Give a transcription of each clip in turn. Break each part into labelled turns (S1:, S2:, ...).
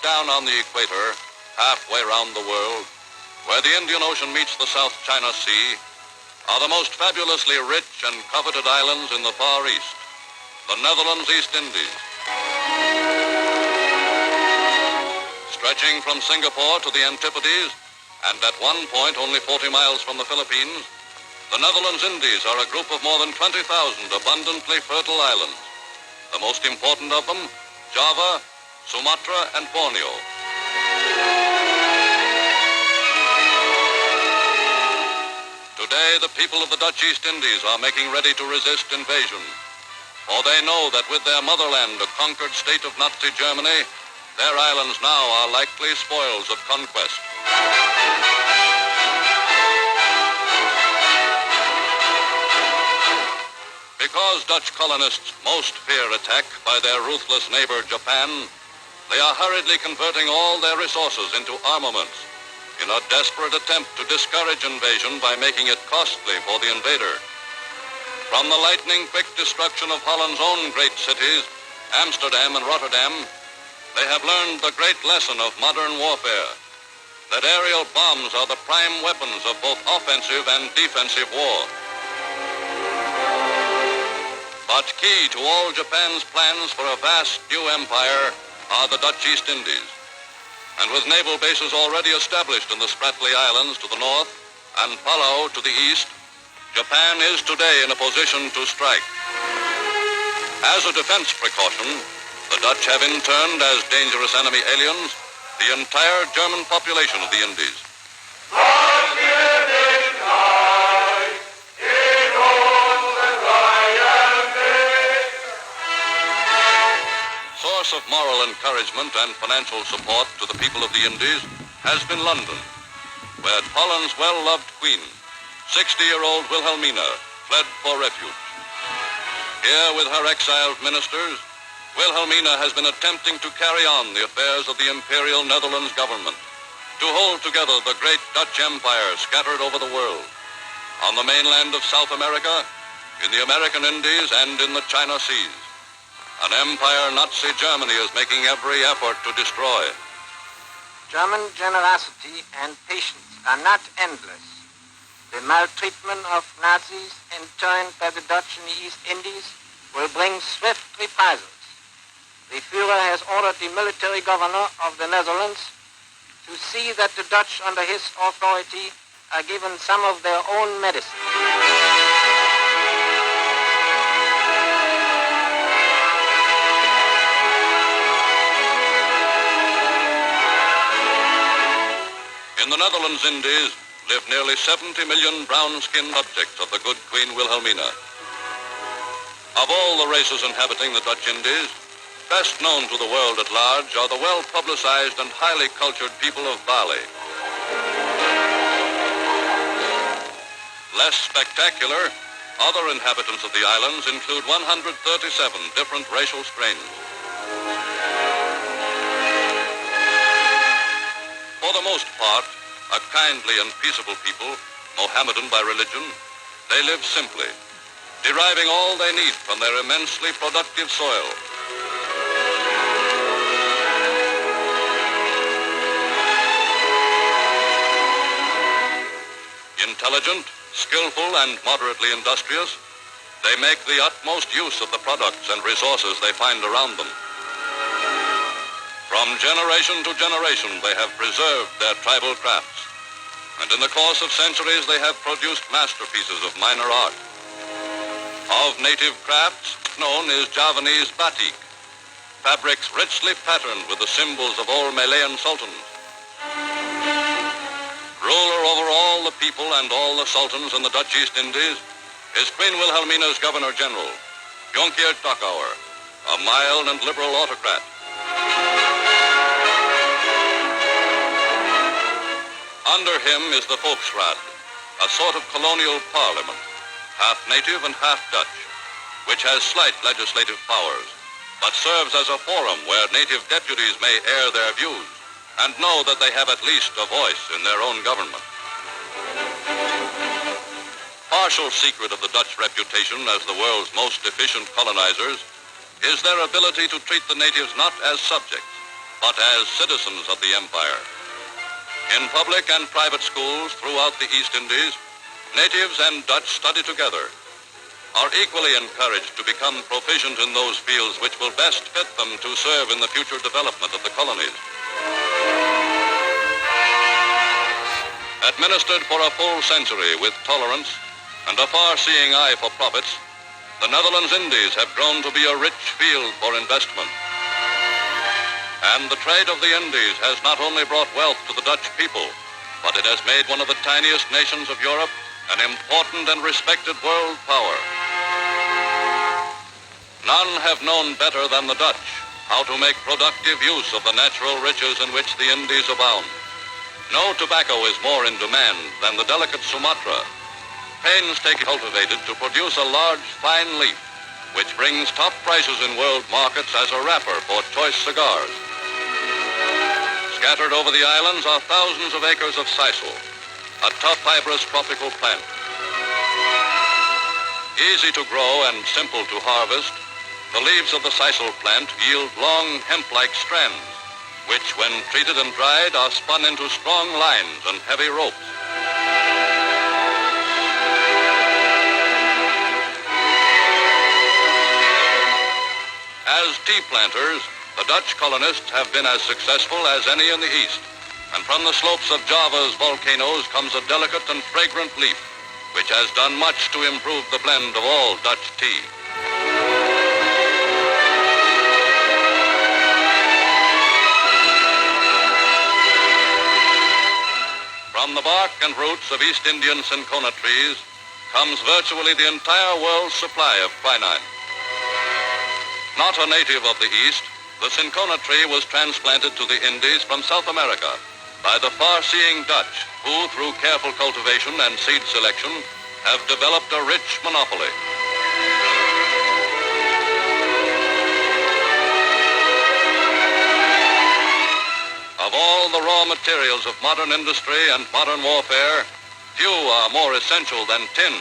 S1: down on the equator, halfway round the world, where the Indian Ocean meets the South China Sea, are the most fabulously rich and coveted islands in the Far East, the Netherlands East Indies. Stretching from Singapore to the Antipodes, and at one point only 40 miles from the Philippines, the Netherlands Indies are a group of more than 20,000 abundantly fertile islands. The most important of them, Java, Sumatra, and Borneo. Today, the people of the Dutch East Indies are making ready to resist invasion, for they know that with their motherland, a conquered state of Nazi Germany, their islands now are likely spoils of conquest. Because Dutch colonists most fear attack by their ruthless neighbor Japan, they are hurriedly converting all their resources into armaments in a desperate attempt to discourage invasion by making it costly for the invader. From the lightning-quick destruction of Holland's own great cities, Amsterdam and Rotterdam, they have learned the great lesson of modern warfare, that aerial bombs are the prime weapons of both offensive and defensive war. But key to all Japan's plans for a vast new empire are the Dutch East Indies. And with naval bases already established in the Spratly Islands to the north and Palau to the east, Japan is today in a position to strike. As a defense precaution, the Dutch have interned as dangerous enemy aliens the entire German population of the Indies. Source of moral encouragement and financial support to the people of the Indies has been London, where Holland's well-loved queen, 60-year-old Wilhelmina, fled for refuge. Here with her exiled ministers, Wilhelmina has been attempting to carry on the affairs of the imperial Netherlands government, to hold together the great Dutch empire scattered over the world, on the mainland of South America, in the American Indies, and in the China Seas. An empire Nazi Germany is making every effort to destroy.
S2: German generosity and patience are not endless. The maltreatment of Nazis interned by the Dutch in the East Indies will bring swift reprisals. The Führer has ordered the military governor of the Netherlands to see that the Dutch under his authority are given some of their own medicine.
S1: In the Netherlands Indies live nearly 70 million brown-skinned subjects of the good Queen Wilhelmina. Of all the races inhabiting the Dutch Indies, best known to the world at large are the well-publicized and highly cultured people of Bali. Less spectacular, other inhabitants of the islands include 137 different racial strains. For the most part, a kindly and peaceable people, Mohammedan by religion, they live simply, deriving all they need from their immensely productive soil. Intelligent, skillful, and moderately industrious, they make the utmost use of the products and resources they find around them. From generation to generation, they have preserved their tribal crafts, and in the course of centuries, they have produced masterpieces of minor art. Of native crafts, known is Javanese batik, fabrics richly patterned with the symbols of old Malayan sultans. Ruler over all the people and all the sultans in the Dutch East Indies is Queen Wilhelmina's Governor General, Jonkheer Takauer, a mild and liberal autocrat. Under him is the Volksraad, a sort of colonial parliament, half native and half Dutch, which has slight legislative powers, but serves as a forum where native deputies may air their views and know that they have at least a voice in their own government. Partial secret of the Dutch reputation as the world's most efficient colonizers is their ability to treat the natives not as subjects, but as citizens of the empire. In public and private schools throughout the East Indies, natives and Dutch study together, are equally encouraged to become proficient in those fields which will best fit them to serve in the future development of the colonies. Administered for a full century with tolerance and a far-seeing eye for profits, the Netherlands Indies have grown to be a rich field for investment. And the trade of the Indies has not only brought wealth to the Dutch people, but it has made one of the tiniest nations of Europe an important and respected world power. None have known better than the Dutch how to make productive use of the natural riches in which the Indies abound. No tobacco is more in demand than the delicate Sumatra, painstakingly cultivated to produce a large, fine leaf, which brings top prices in world markets as a wrapper for choice cigars. Scattered over the islands are thousands of acres of sisal, a tough fibrous tropical plant. Easy to grow and simple to harvest, the leaves of the sisal plant yield long hemp-like strands, which, when treated and dried, are spun into strong lines and heavy ropes. As tea planters, the Dutch colonists have been as successful as any in the East, and from the slopes of Java's volcanoes comes a delicate and fragrant leaf, which has done much to improve the blend of all Dutch tea. From the bark and roots of East Indian cinchona trees comes virtually the entire world's supply of quinine. Not a native of the East, the cinchona tree was transplanted to the Indies from South America by the far-seeing Dutch, who, through careful cultivation and seed selection, have developed a rich monopoly. Of all the raw materials of modern industry and modern warfare, few are more essential than tin.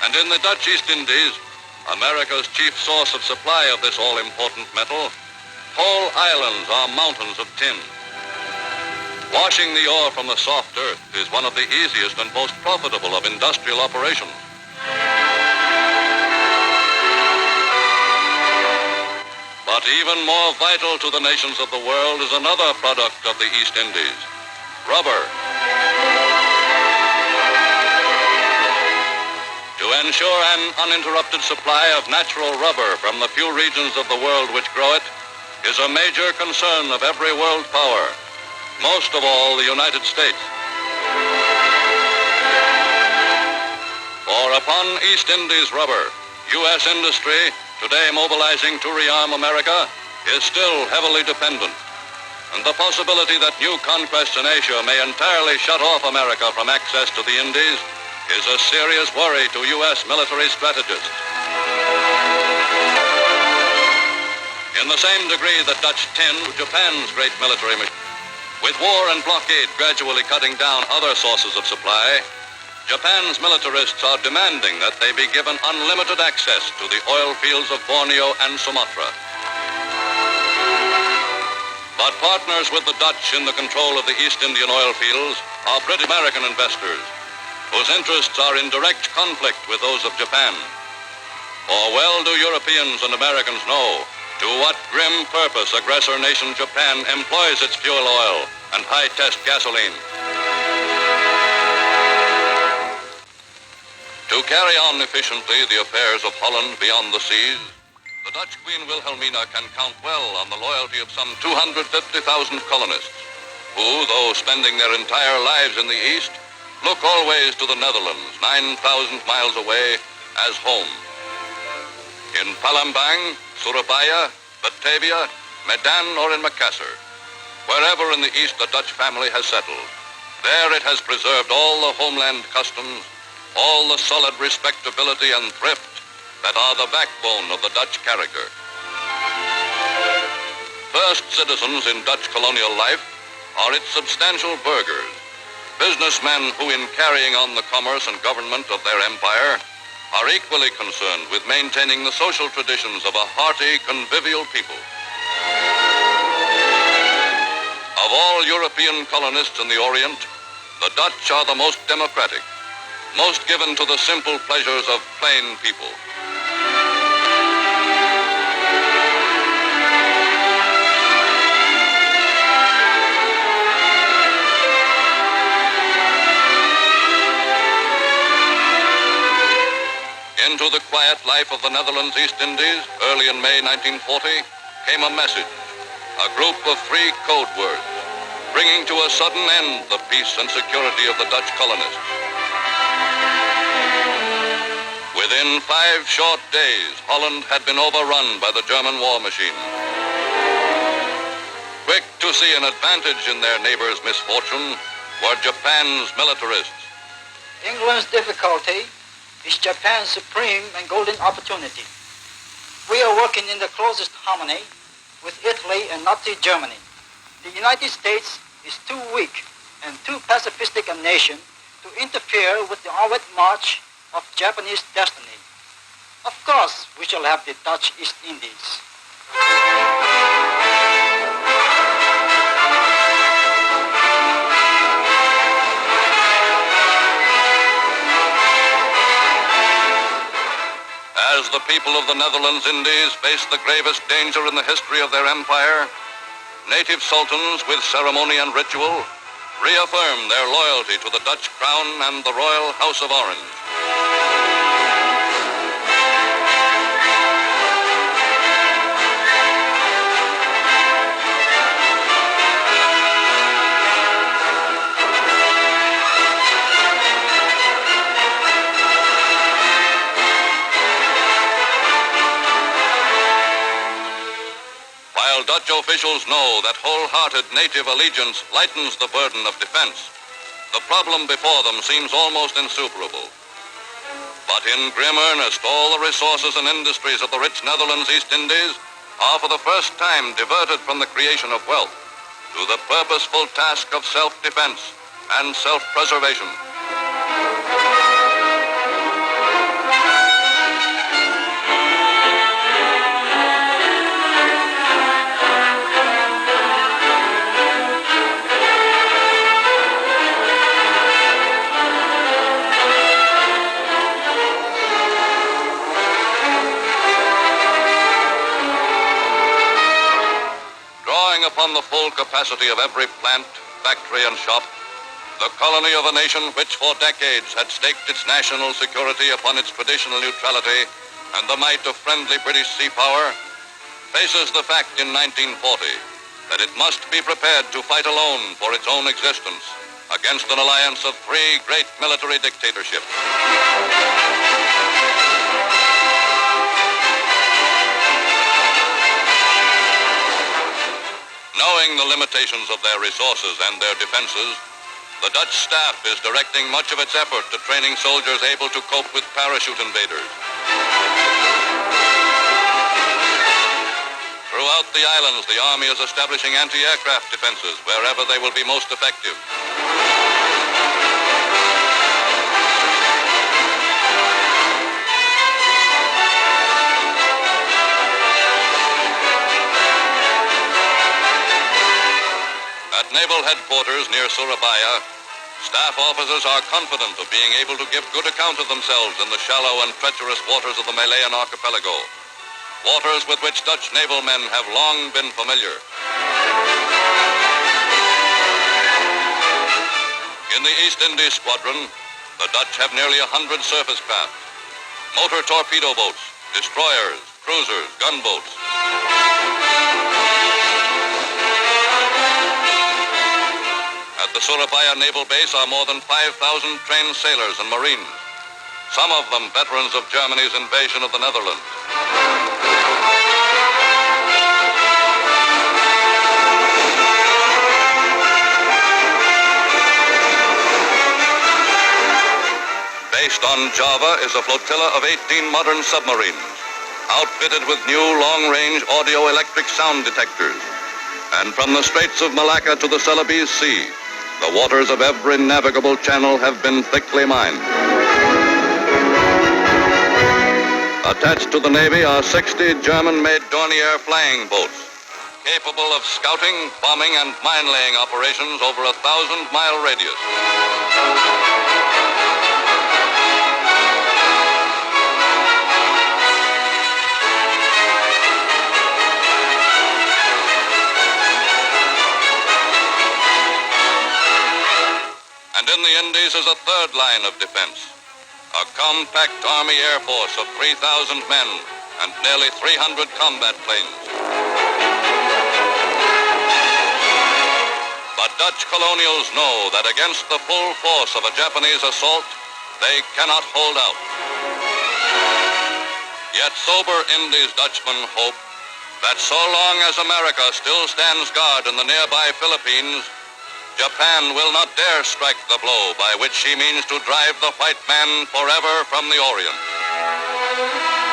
S1: And in the Dutch East Indies, America's chief source of supply of this all-important metal, whole islands are mountains of tin. Washing the ore from the soft earth is one of the easiest and most profitable of industrial operations. But even more vital to the nations of the world is another product of the East Indies, rubber. To ensure an uninterrupted supply of natural rubber from the few regions of the world which grow it is a major concern of every world power, most of all the United States. For upon East Indies rubber, U.S. industry, today mobilizing to rearm America, is still heavily dependent. And the possibility that new conquests in Asia may entirely shut off America from access to the Indies is a serious worry to U.S. military strategists. In the same degree that Dutch tin to Japan's great military machine, with war and blockade gradually cutting down other sources of supply, Japan's militarists are demanding that they be given unlimited access to the oil fields of Borneo and Sumatra. But partners with the Dutch in the control of the East Indian oil fields are British American investors, whose interests are in direct conflict with those of Japan. For well do Europeans and Americans know to what grim purpose aggressor nation Japan employs its fuel oil and high-test gasoline. To carry on efficiently the affairs of Holland beyond the seas, the Dutch Queen Wilhelmina can count well on the loyalty of some 250,000 colonists, who, though spending their entire lives in the East, look always to the Netherlands, 9,000 miles away, as home. In Palembang, Surabaya, Batavia, Medan, or in Makassar, wherever in the East the Dutch family has settled, there it has preserved all the homeland customs, all the solid respectability and thrift that are the backbone of the Dutch character. First citizens in Dutch colonial life are its substantial burghers, businessmen who, in carrying on the commerce and government of their empire, are equally concerned with maintaining the social traditions of a hearty, convivial people. Of all European colonists in the Orient, the Dutch are the most democratic, most given to the simple pleasures of plain people. Into the quiet life of the Netherlands East Indies, early in May 1940, came a message, a group of 3 code words, bringing to a sudden end the peace and security of the Dutch colonists. Within 5 short days, Holland had been overrun by the German war machine. Quick to see an advantage in their neighbors' misfortune were Japan's militarists.
S3: England's difficulty is Japan's supreme and golden opportunity. We are working in the closest harmony with Italy and Nazi Germany. The United States is too weak and too pacifistic a nation to interfere with the onward march of Japanese destiny. Of course, we shall have the Dutch East Indies.
S1: As the people of the Netherlands Indies faced the gravest danger in the history of their empire, native sultans with ceremony and ritual reaffirmed their loyalty to the Dutch crown and the royal House of Orange. While Dutch officials know that wholehearted native allegiance lightens the burden of defense, the problem before them seems almost insuperable. But in grim earnest, all the resources and industries of the rich Netherlands East Indies are for the first time diverted from the creation of wealth to the purposeful task of self-defense and self-preservation. Upon the full capacity of every plant, factory, and shop, the colony of a nation which for decades had staked its national security upon its traditional neutrality and the might of friendly British sea power, faces the fact in 1940 that it must be prepared to fight alone for its own existence against an alliance of 3 great military dictatorships. Knowing the limitations of their resources and their defenses, the Dutch staff is directing much of its effort to training soldiers able to cope with parachute invaders. Throughout the islands, the Army is establishing anti-aircraft defenses wherever they will be most effective. At Naval Headquarters near Surabaya, staff officers are confident of being able to give good account of themselves in the shallow and treacherous waters of the Malayan archipelago, waters with which Dutch naval men have long been familiar. In the East Indies Squadron, the Dutch have nearly 100 surface craft, motor torpedo boats, destroyers, cruisers, gunboats. At the Surabaya Naval Base are more than 5,000 trained sailors and Marines, some of them veterans of Germany's invasion of the Netherlands. Based on Java is a flotilla of 18 modern submarines, outfitted with new long-range audio-electric sound detectors. And from the Straits of Malacca to the Celebes Sea, the waters of every navigable channel have been thickly mined. Attached to the Navy are 60 German-made Dornier flying boats, capable of scouting, bombing, and mine-laying operations over a 1,000-mile radius. And in the Indies is a third line of defense, a compact Army Air Force of 3,000 men and nearly 300 combat planes. But Dutch colonials know that against the full force of a Japanese assault, they cannot hold out. Yet sober Indies Dutchmen hope that so long as America still stands guard in the nearby Philippines, Japan will not dare strike the blow by which she means to drive the white man forever from the Orient.